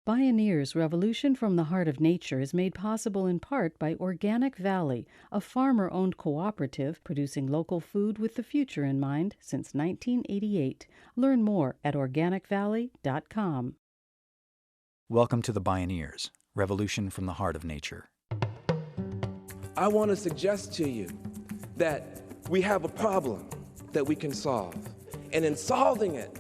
Bioneers' Revolution from the Heart of Nature is made possible in part by Organic Valley, a farmer-owned cooperative producing local food with the future in mind since 1988. Learn more at organicvalley.com. Welcome to the Bioneers, Revolution from the Heart of Nature. I want to suggest to you that we have a problem that we can solve. And in solving it,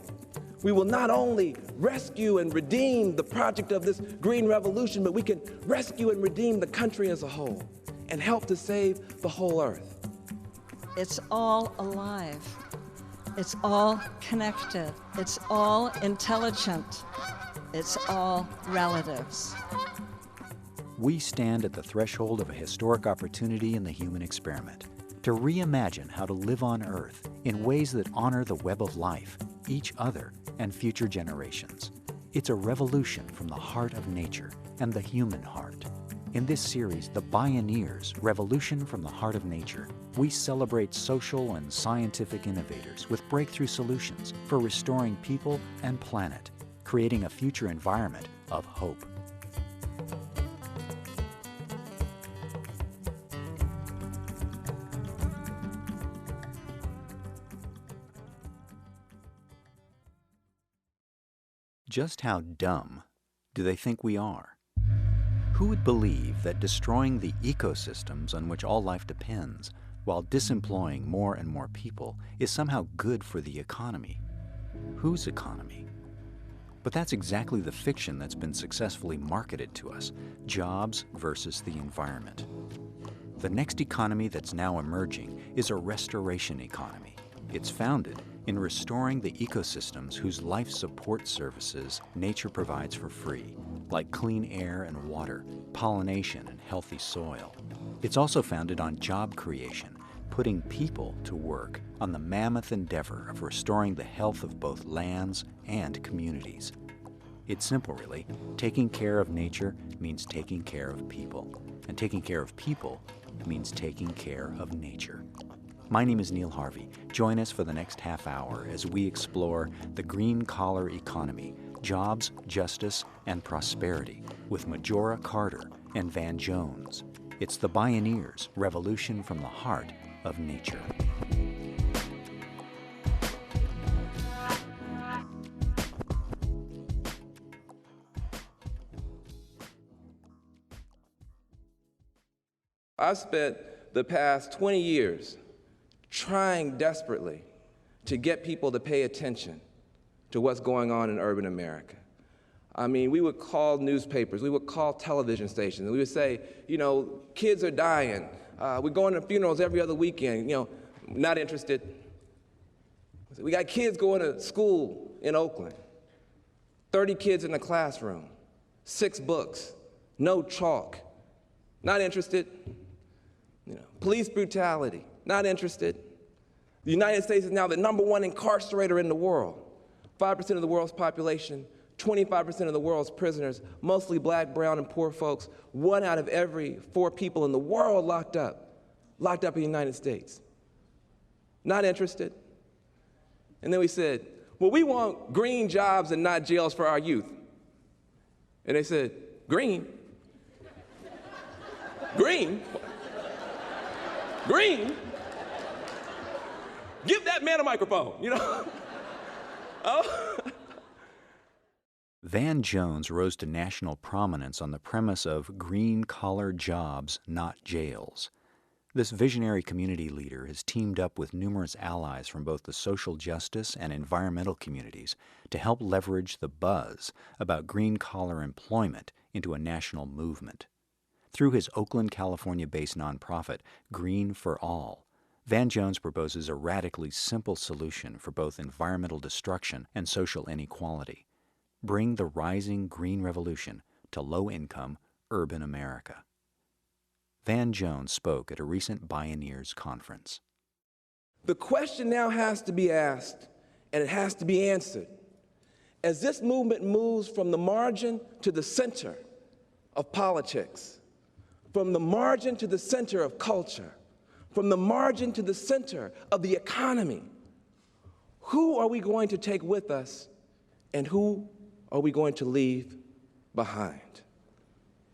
we will not only rescue and redeem the project of this green revolution, but we can rescue and redeem the country as a whole and help to save the whole earth. It's all alive. It's all connected. It's all intelligent. It's all relatives. We stand at the threshold of a historic opportunity in the human experiment to reimagine how to live on Earth in ways that honor the web of life, each other, and future generations. It's a revolution from the heart of nature and the human heart. In this series, The Bioneers, Revolution from the Heart of Nature, we celebrate social and scientific innovators with breakthrough solutions for restoring people and planet, creating a future environment of hope. Just how dumb do they think we are? Who would believe that destroying the ecosystems on which all life depends while disemploying more and more people is somehow good for the economy? Whose economy? But that's exactly the fiction that's been successfully marketed to us: jobs versus the environment. The next economy that's now emerging is a restoration economy. It's founded in restoring the ecosystems whose life support services nature provides for free, like clean air and water, pollination and healthy soil. It's also founded on job creation, putting people to work on the mammoth endeavor of restoring the health of both lands and communities. It's simple, really. Taking care of nature means taking care of people, and taking care of people means taking care of nature. My name is Neil Harvey. Join us for the next half hour as we explore the green-collar economy, jobs, justice, and prosperity with Majora Carter and Van Jones. It's the Bioneers, Revolution from the Heart of Nature. I've spent the past 20 years trying desperately to get people to pay attention to what's going on in urban America. I mean, we would call newspapers, we would call television stations, and we would say, you know, kids are dying. We're going to funerals every other weekend, not interested. We got kids going to school in Oakland, 30 kids in the classroom, 6 books, no chalk, not interested. Police brutality, not interested. The United States is now the #1 incarcerator in the world. 5% of the world's population, 25% of the world's prisoners, mostly black, brown, and poor folks. 1 out of every 4 people in the world locked up in the United States. Not interested. And then we said, well, we want green jobs and not jails for our youth. And they said, green? Green? Green? Give that man a microphone, Oh. Van Jones rose to national prominence on the premise of green-collar jobs, not jails. This visionary community leader has teamed up with numerous allies from both the social justice and environmental communities to help leverage the buzz about green-collar employment into a national movement. Through his Oakland, California-based nonprofit, Green for All, Van Jones proposes a radically simple solution for both environmental destruction and social inequality. Bring the rising green revolution to low-income, urban America. Van Jones spoke at a recent Bioneers conference. The question now has to be asked, and it has to be answered. As this movement moves from the margin to the center of politics, from the margin to the center of culture, from the margin to the center of the economy, who are we going to take with us, and who are we going to leave behind?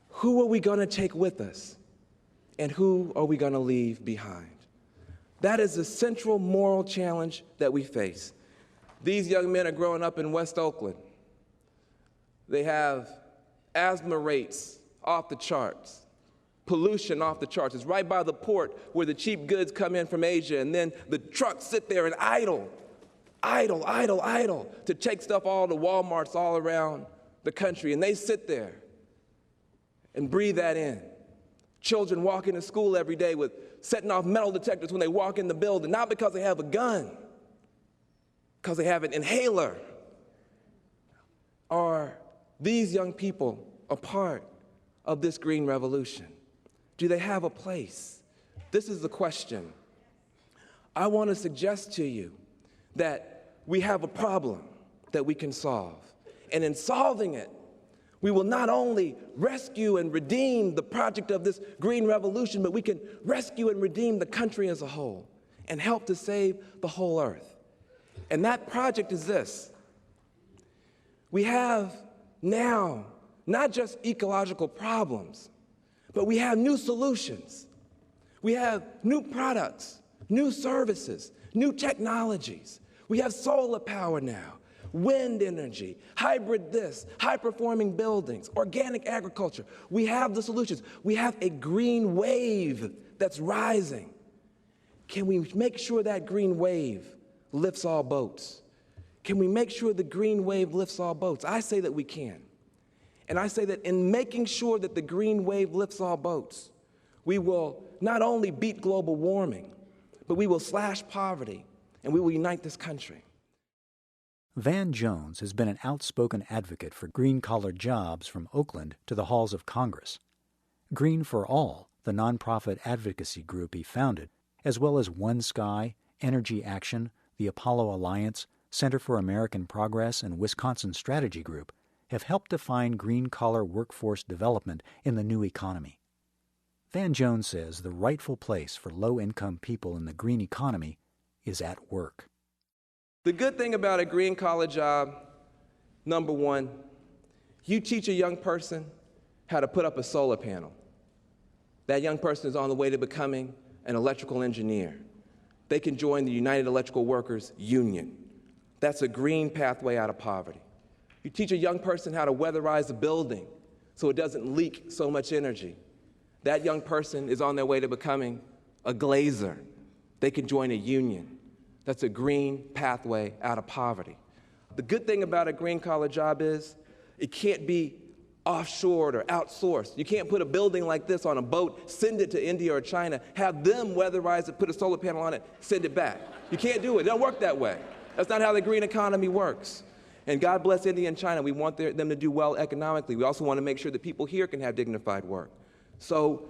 Who are we going to take with us? And who are we going to leave behind? That is the central moral challenge that we face. These young men are growing up in West Oakland. They have asthma rates off the charts, pollution off the charts. It's right by the port where the cheap goods come in from Asia, and then the trucks sit there and idle to take stuff all to Walmarts all around the country, and they sit there and breathe that in. Children walk into school every day with setting off metal detectors when they walk in the building, not because they have a gun, because they have an inhaler. Are these young people a part of this green revolution? Do they have a place? This is the question. I want to suggest to you that we have a problem that we can solve. And in solving it, we will not only rescue and redeem the project of this green revolution, but we can rescue and redeem the country as a whole and help to save the whole earth. And that project is this. We have now not just ecological problems, but we have new solutions. We have new products, new services, new technologies. We have solar power now, wind energy, hybrid this, high-performing buildings, organic agriculture. We have the solutions. We have a green wave that's rising. Can we make sure that green wave lifts all boats? Can we make sure the green wave lifts all boats? I say that we can. And I say that in making sure that the green wave lifts all boats, we will not only beat global warming, but we will slash poverty, and we will unite this country. Van Jones has been an outspoken advocate for green-collar jobs from Oakland to the halls of Congress. Green for All, the nonprofit advocacy group he founded, as well as One Sky, Energy Action, the Apollo Alliance, Center for American Progress, and Wisconsin Strategy Group, have helped define green-collar workforce development in the new economy. Van Jones says the rightful place for low-income people in the green economy is at work. The good thing about a green-collar job, number one, you teach a young person how to put up a solar panel. That young person is on the way to becoming an electrical engineer. They can join the United Electrical Workers Union. That's a green pathway out of poverty. You teach a young person how to weatherize a building so it doesn't leak so much energy. That young person is on their way to becoming a glazer. They can join a union. That's a green pathway out of poverty. The good thing about a green-collar job is it can't be offshored or outsourced. You can't put a building like this on a boat, send it to India or China, have them weatherize it, put a solar panel on it, send it back. You can't do it. It doesn't work that way. That's not how the green economy works. And God bless India and China. We want them to do well economically. We also want to make sure that people here can have dignified work. So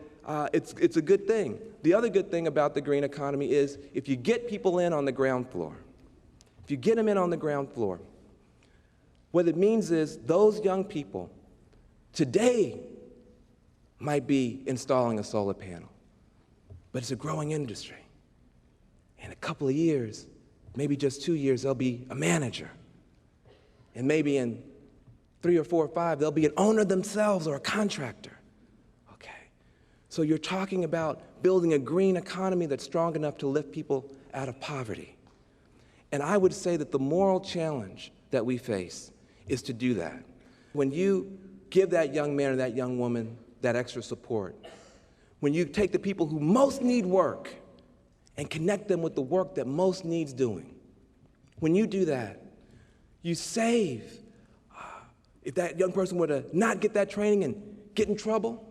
it's a good thing. The other good thing about the green economy is if you get people in on the ground floor, if you get them in on the ground floor, what it means is those young people today might be installing a solar panel, but it's a growing industry. In a couple of years, maybe just 2 years, they'll be a manager. And maybe in 3 or 4 or 5, they'll be an owner themselves or a contractor. Okay. So you're talking about building a green economy that's strong enough to lift people out of poverty. And I would say that the moral challenge that we face is to do that. When you give that young man or that young woman that extra support, when you take the people who most need work and connect them with the work that most needs doing, when you do that, you save. If that young person were to not get that training and get in trouble,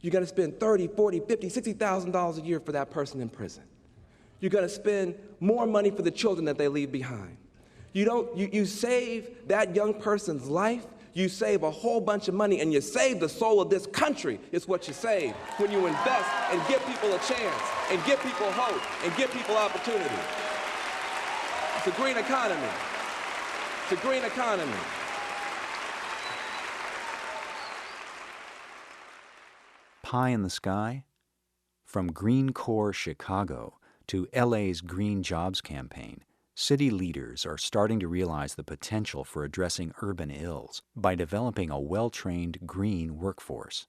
you're going to spend $30,000, $40,000, $50,000, $60,000 a year for that person in prison. You're going to spend more money for the children that they leave behind. You save that young person's life, you save a whole bunch of money, and you save the soul of this country is what you save when you invest and give people a chance and give people hope and give people opportunity. It's a green economy. It's a green economy. Pie in the sky? From Green Core Chicago to LA's Green Jobs Campaign, City leaders are starting to realize the potential for addressing urban ills by developing a well-trained green workforce.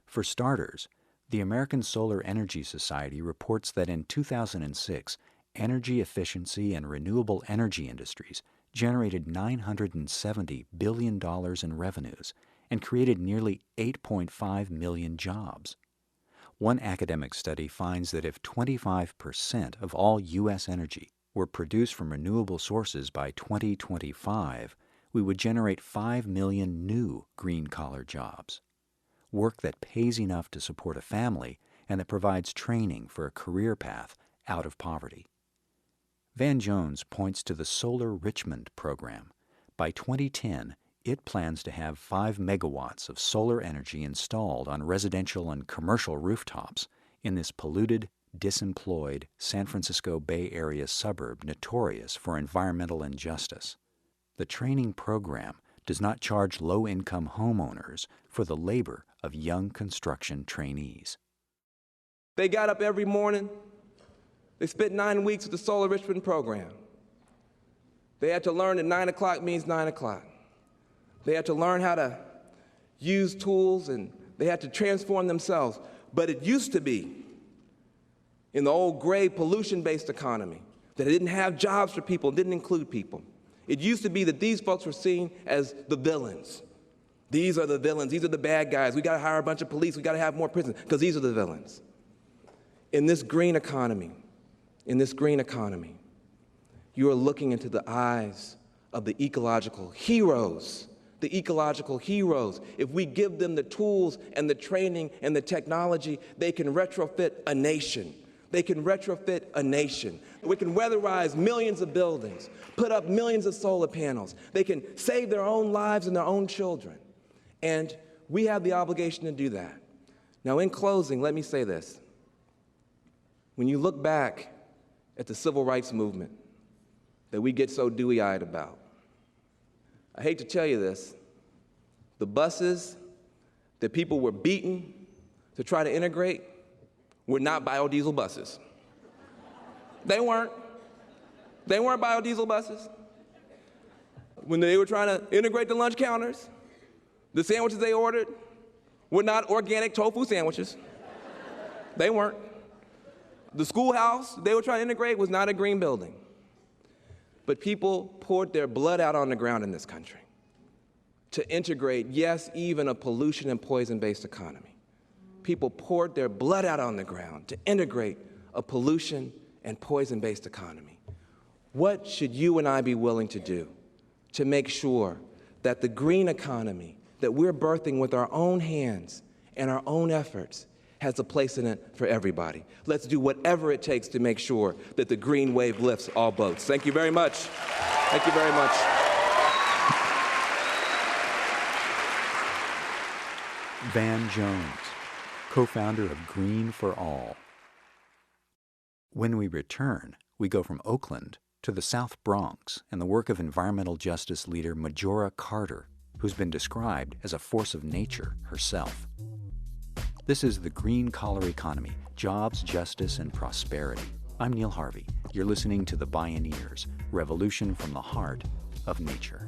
For starters, the American Solar Energy Society reports that in 2006, energy efficiency and renewable energy industries generated $970 billion in revenues and created nearly 8.5 million jobs. One academic study finds that if 25% of all U.S. energy were produced from renewable sources by 2025, we would generate 5 million new green-collar jobs. Work that pays enough to support a family and that provides training for a career path out of poverty. Van Jones points to the Solar Richmond program. By 2010, it plans to have 5 megawatts of solar energy installed on residential and commercial rooftops in this polluted, disemployed San Francisco Bay Area suburb notorious for environmental injustice. The training program does not charge low-income homeowners for the labor of young construction trainees. They got up every morning. They spent 9 weeks with the Solar Richmond program. They had to learn that 9 o'clock means 9 o'clock. They had to learn how to use tools, and they had to transform themselves. But it used to be, in the old gray pollution-based economy, that it didn't have jobs for people, didn't include people. It used to be that these folks were seen as the villains. These are the villains. These are the bad guys. We got to hire a bunch of police. We got to have more prisons because these are the villains. In this green economy, you are looking into the eyes of the ecological heroes. The ecological heroes. If we give them the tools and the training and the technology, they can retrofit a nation. They can retrofit a nation. We can weatherize millions of buildings, put up millions of solar panels. They can save their own lives and their own children. And we have the obligation to do that. Now, in closing, let me say this. When you look back at the civil rights movement that we get so dewy-eyed about, I hate to tell you this, the buses that people were beaten to try to integrate were not biodiesel buses. They weren't. They weren't biodiesel buses. When they were trying to integrate the lunch counters, the sandwiches they ordered were not organic tofu sandwiches. They weren't. The schoolhouse they were trying to integrate was not a green building. But people poured their blood out on the ground in this country to integrate, yes, even a pollution and poison-based economy. People poured their blood out on the ground to integrate a pollution and poison-based economy. What should you and I be willing to do to make sure that the green economy that we're birthing with our own hands and our own efforts has a place in it for everybody? Let's do whatever it takes to make sure that the green wave lifts all boats. Thank you very much. Thank you very much. Van Jones, co-founder of Green for All. When we return, we go from Oakland to the South Bronx and the work of environmental justice leader Majora Carter, who's been described as a force of nature herself. This is the Green Collar Economy, Jobs, Justice, and Prosperity. I'm Neil Harvey. You're listening to the Bioneers, Revolution from the Heart of Nature.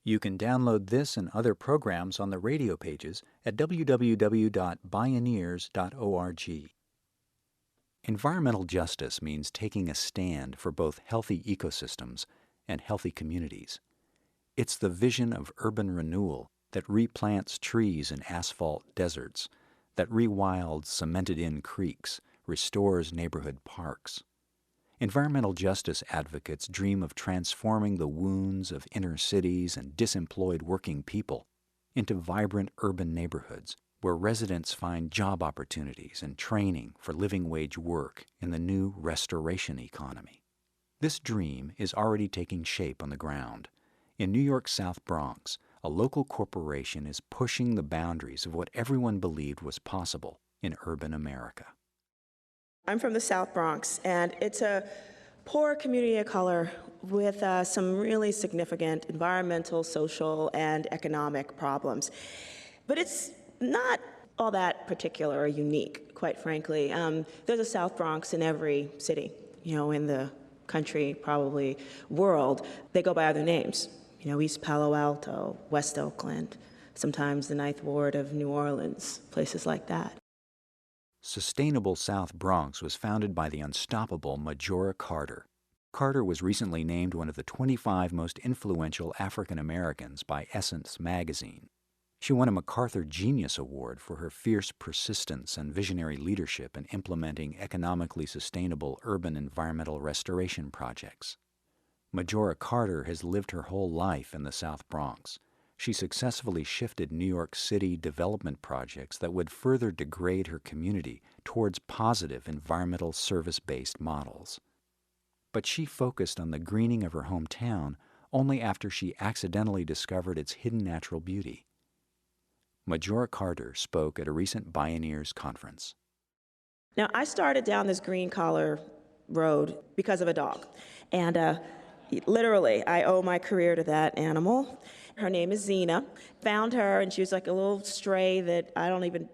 You can download this and other programs on the radio pages at www.bioneers.org. Environmental justice means taking a stand for both healthy ecosystems and healthy communities. It's the vision of urban renewal that replants trees in asphalt deserts, that rewilds cemented-in creeks, restores neighborhood parks. Environmental justice advocates dream of transforming the wounds of inner cities and disemployed working people into vibrant urban neighborhoods where residents find job opportunities and training for living-wage work in the new restoration economy. This dream is already taking shape on the ground. In New York's South Bronx, a local corporation is pushing the boundaries of what everyone believed was possible in urban America. I'm from the South Bronx, and it's a poor community of color with some really significant environmental, social, and economic problems. But it's not all that particular or unique, quite frankly. There's a South Bronx in every city, in the country, probably world. They go by other names. East Palo Alto, West Oakland, sometimes the Ninth Ward of New Orleans, places like that. Sustainable South Bronx was founded by the unstoppable Majora Carter. Carter was recently named one of the 25 most influential African Americans by Essence magazine. She won a MacArthur Genius Award for her fierce persistence and visionary leadership in implementing economically sustainable urban environmental restoration projects. Majora Carter has lived her whole life in the South Bronx. She successfully shifted New York City development projects that would further degrade her community towards positive environmental service-based models. But she focused on the greening of her hometown only after she accidentally discovered its hidden natural beauty. Majora Carter spoke at a recent Bioneers conference. Now, I started down this green collar road because of a dog. And literally, I owe my career to that animal. Her name is Xena. Found her, and she was like a little stray that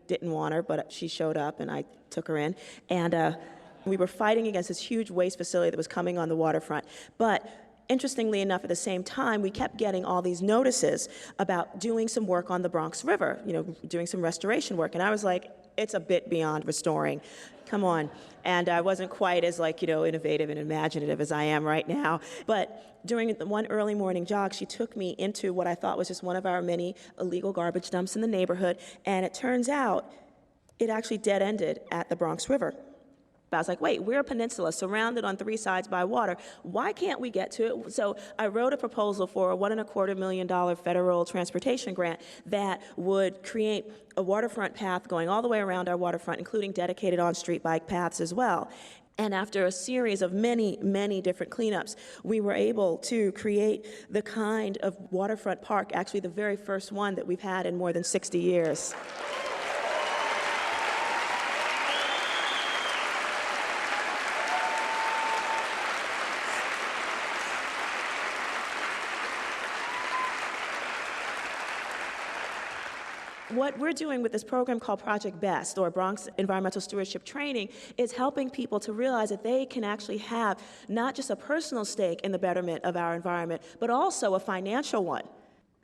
didn't want her, but she showed up, and I took her in. And we were fighting against this huge waste facility that was coming on the waterfront. But interestingly enough, at the same time, we kept getting all these notices about doing some work on the Bronx River, doing some restoration work. And I was like, it's a bit beyond restoring. Come on. And I wasn't quite as innovative and imaginative as I am right now. But during one early morning jog, she took me into what I thought was just one of our many illegal garbage dumps in the neighborhood. And it turns out it actually dead-ended at the Bronx River. I was like, wait, we're a peninsula surrounded on three sides by water. Why can't we get to it? So I wrote a proposal for a $1.25 million federal transportation grant that would create a waterfront path going all the way around our waterfront, including dedicated on-street bike paths as well. And after a series of many, many different cleanups, we were able to create the kind of waterfront park, actually the very first one that we've had in more than 60 years. What we're doing with this program called Project BEST, or Bronx Environmental Stewardship Training, is helping people to realize that they can actually have not just a personal stake in the betterment of our environment, but also a financial one.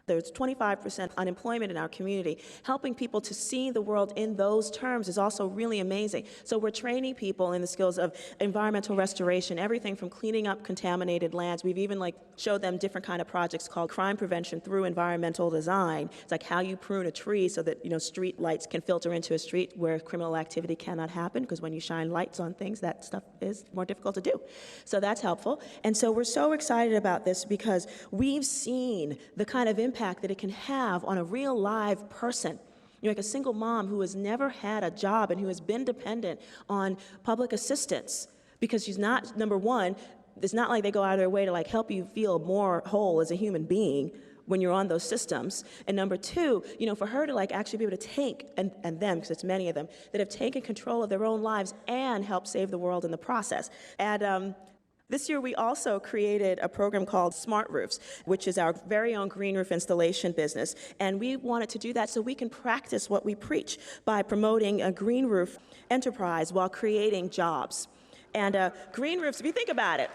There's 25% unemployment in our community. Helping people to see the world in those terms is also really amazing. So we're training people in the skills of environmental restoration, everything from cleaning up contaminated lands. We've even showed them different kind of projects called crime prevention through environmental design. It's like how you prune a tree so that street lights can filter into a street where criminal activity cannot happen, because when you shine lights on things, that stuff is more difficult to do. So that's helpful. And so we're so excited about this because we've seen the kind of impact that it can have on a real live person. Like a single mom who has never had a job and who has been dependent on public assistance because she's not, number one, it's not like they go out of their way to help you feel more whole as a human being when you're on those systems. And number two, for her to actually be able to take, and them, because it's many of them, that have taken control of their own lives and help save the world in the process. And this year, we also created a program called Smart Roofs, which is our very own green roof installation business. And we wanted to do that so we can practice what we preach by promoting a green roof enterprise while creating jobs. And green roofs, if you think about it,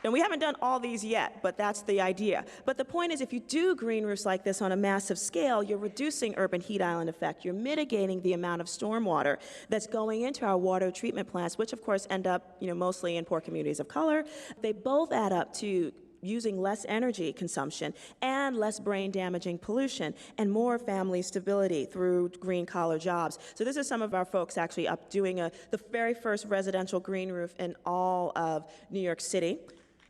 And we haven't done all these yet, but that's the idea. But the point is, if you do green roofs like this on a massive scale, you're reducing urban heat island effect. You're mitigating the amount of stormwater that's going into our water treatment plants, which of course end up, mostly in poor communities of color. They both add up to using less energy consumption and less brain-damaging pollution and more family stability through green-collar jobs. So this is some of our folks actually up doing the very first residential green roof in all of New York City.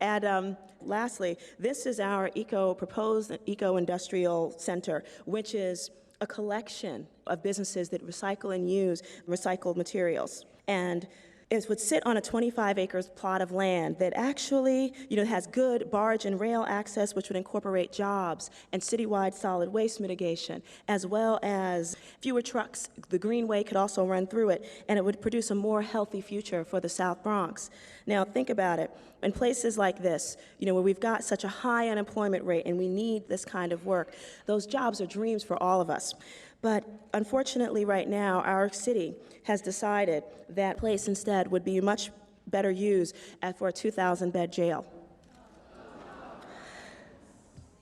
And lastly, this is our proposed eco-industrial center, which is a collection of businesses that recycle and use recycled materials. And it would sit on a 25-acre plot of land that actually, has good barge and rail access, which would incorporate jobs and citywide solid waste mitigation, as well as fewer trucks. The Greenway could also run through it, and it would produce a more healthy future for the South Bronx. Now, think about it. In places like this, where we've got such a high unemployment rate and we need this kind of work, those jobs are dreams for all of us. But unfortunately, right now, our city has decided that place instead would be much better used for a 2,000-bed jail.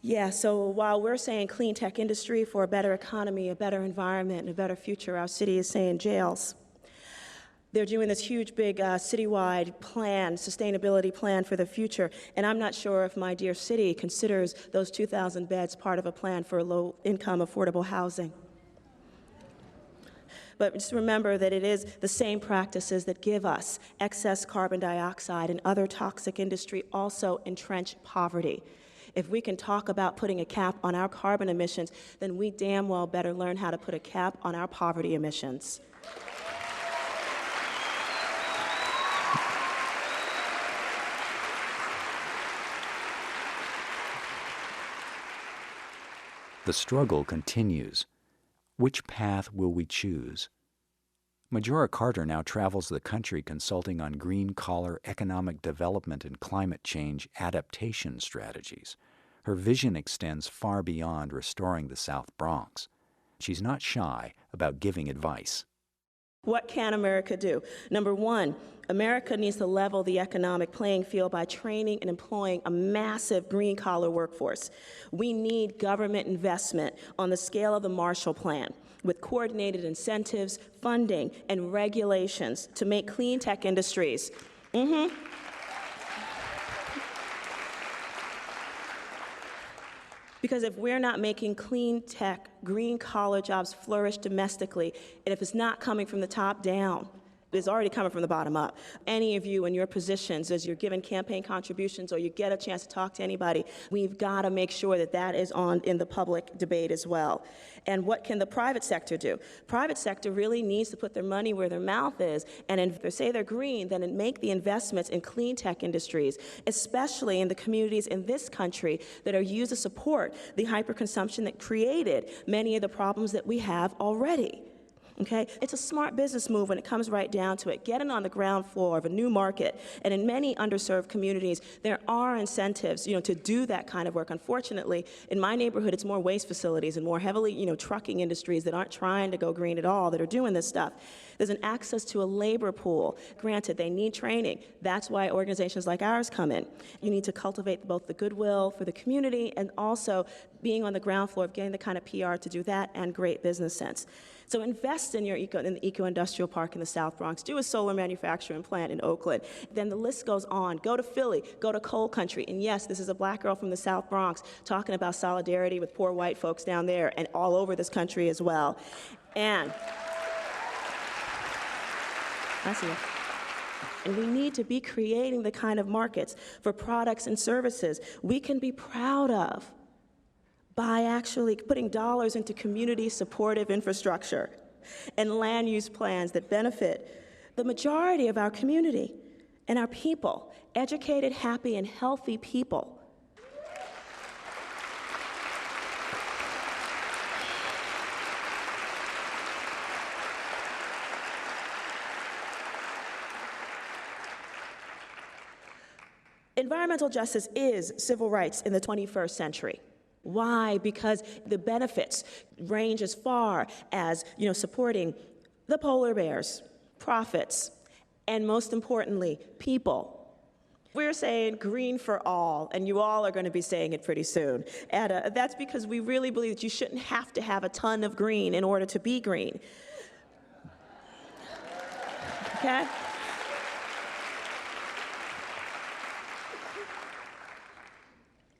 Yeah, so while we're saying clean tech industry for a better economy, a better environment, and a better future, our city is saying jails. They're doing this huge, big citywide plan, sustainability plan for the future, and I'm not sure if my dear city considers those 2,000 beds part of a plan for low-income, affordable housing. But just remember that it is the same practices that give us excess carbon dioxide and other toxic industry also entrench poverty. If we can talk about putting a cap on our carbon emissions, then we damn well better learn how to put a cap on our poverty emissions. The struggle continues. Which path will we choose? Majora Carter now travels the country consulting on green-collar economic development and climate change adaptation strategies. Her vision extends far beyond restoring the South Bronx. She's not shy about giving advice. What can America do? Number one, America needs to level the economic playing field by training and employing a massive green-collar workforce. We need government investment on the scale of the Marshall Plan, with coordinated incentives, funding, and regulations to make clean tech industries. Because if we're not making clean tech, green-collar jobs flourish domestically, and if it's not coming from the top down, it's already coming from the bottom up. Any of you in your positions, as you're giving campaign contributions or you get a chance to talk to anybody, we've got to make sure that that is in the public debate as well. And what can the private sector do? Private sector really needs to put their money where their mouth is, and if they say they're green, then make the investments in clean tech industries, especially in the communities in this country that are used to support the hyperconsumption that created many of the problems that we have already. Okay? It's a smart business move when it comes right down to it. Getting on the ground floor of a new market, and in many underserved communities, there are incentives, to do that kind of work. Unfortunately, in my neighborhood, it's more waste facilities and more heavily, trucking industries that aren't trying to go green at all that are doing this stuff. There's an access to a labor pool. Granted, they need training. That's why organizations like ours come in. You need to cultivate both the goodwill for the community and also being on the ground floor of getting the kind of PR to do that and great business sense. So invest in in the eco-industrial park in the South Bronx. Do a solar manufacturing plant in Oakland. Then the list goes on. Go to Philly. Go to coal country. And yes, this is a black girl from the South Bronx talking about solidarity with poor white folks down there and all over this country as well. And I see it. And we need to be creating the kind of markets for products and services we can be proud of by actually putting dollars into community supportive infrastructure and land use plans that benefit the majority of our community and our people, educated, happy, and healthy people. Environmental justice is civil rights in the 21st century. Why? Because the benefits range as far as, supporting the polar bears, profits, and most importantly, people. We're saying green for all, and you all are going to be saying it pretty soon. And that's because we really believe that you shouldn't have to have a ton of green in order to be green. Okay?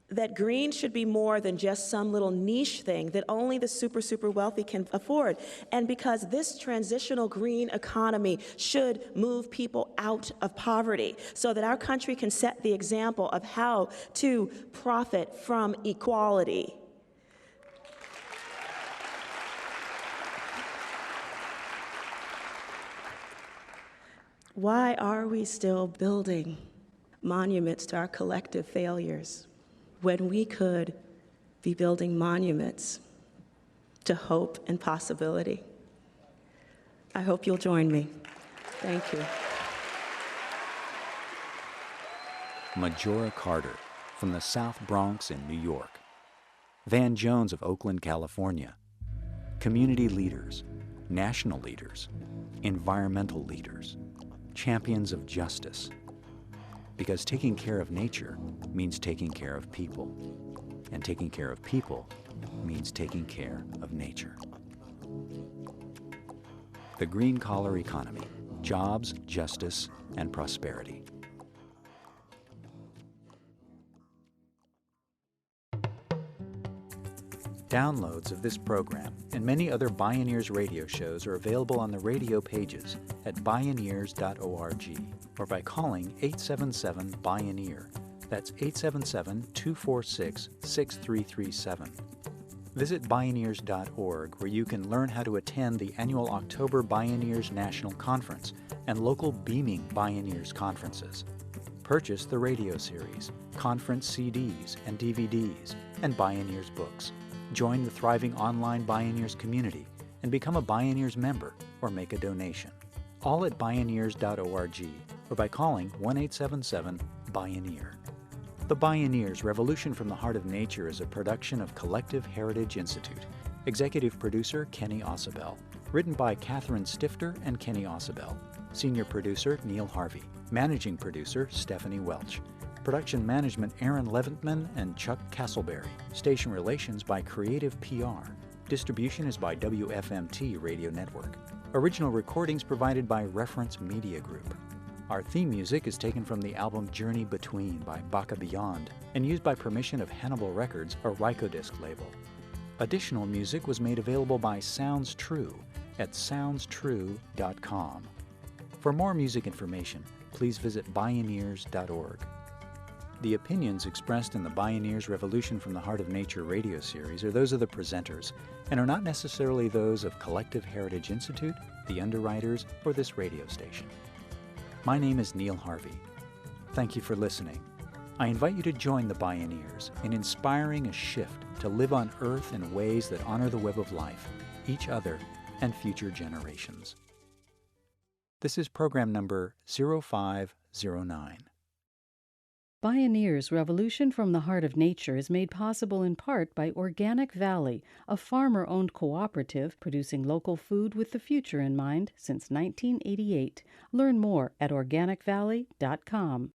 That green should be more than just some little niche thing that only the super, super wealthy can afford. And because this transitional green economy should move people out of poverty so that our country can set the example of how to profit from equality. Why are we still building monuments to our collective failures when we could be building monuments to hope and possibility? I hope you'll join me. Thank you. Majora Carter from the South Bronx in New York. Van Jones of Oakland, California. Community leaders, national leaders, environmental leaders, champions of justice. Because taking care of nature means taking care of people. And taking care of people means taking care of nature. The green collar economy: jobs, justice, and prosperity. Downloads of this program and many other Bioneers radio shows are available on the radio pages at bioneers.org or by calling 877-BIONEER. That's 877-246-6337. Visit Bioneers.org, where you can learn how to attend the annual October Bioneers National Conference and local Beaming Bioneers conferences. Purchase the radio series, conference CDs and DVDs, and Bioneers books. Join the thriving online Bioneers community and become a Bioneers member or make a donation. All at Bioneers.org or by calling 1-877-BIONEER. The Bioneers Revolution from the Heart of Nature is a production of Collective Heritage Institute. Executive producer Kenny Ausubel. Written by Catherine Stifter and Kenny Ausubel. Senior producer Neil Harvey. Managing producer Stephanie Welch. Production management Aaron Leventman and Chuck Castleberry. Station relations by Creative PR. Distribution is by WFMT Radio Network. Original recordings provided by Reference Media Group. Our theme music is taken from the album Journey Between by Baka Beyond and used by permission of Hannibal Records, a Rykodisc label. Additional music was made available by Sounds True at soundstrue.com. For more music information, please visit Bioneers.org. The opinions expressed in the Bioneers Revolution from the Heart of Nature radio series are those of the presenters and are not necessarily those of Collective Heritage Institute, the underwriters, or this radio station. My name is Neil Harvey. Thank you for listening. I invite you to join the Bioneers in inspiring a shift to live on Earth in ways that honor the web of life, each other, and future generations. This is program number 0509. Bioneers Revolution from the Heart of Nature is made possible in part by Organic Valley, a farmer-owned cooperative producing local food with the future in mind since 1988. Learn more at organicvalley.com.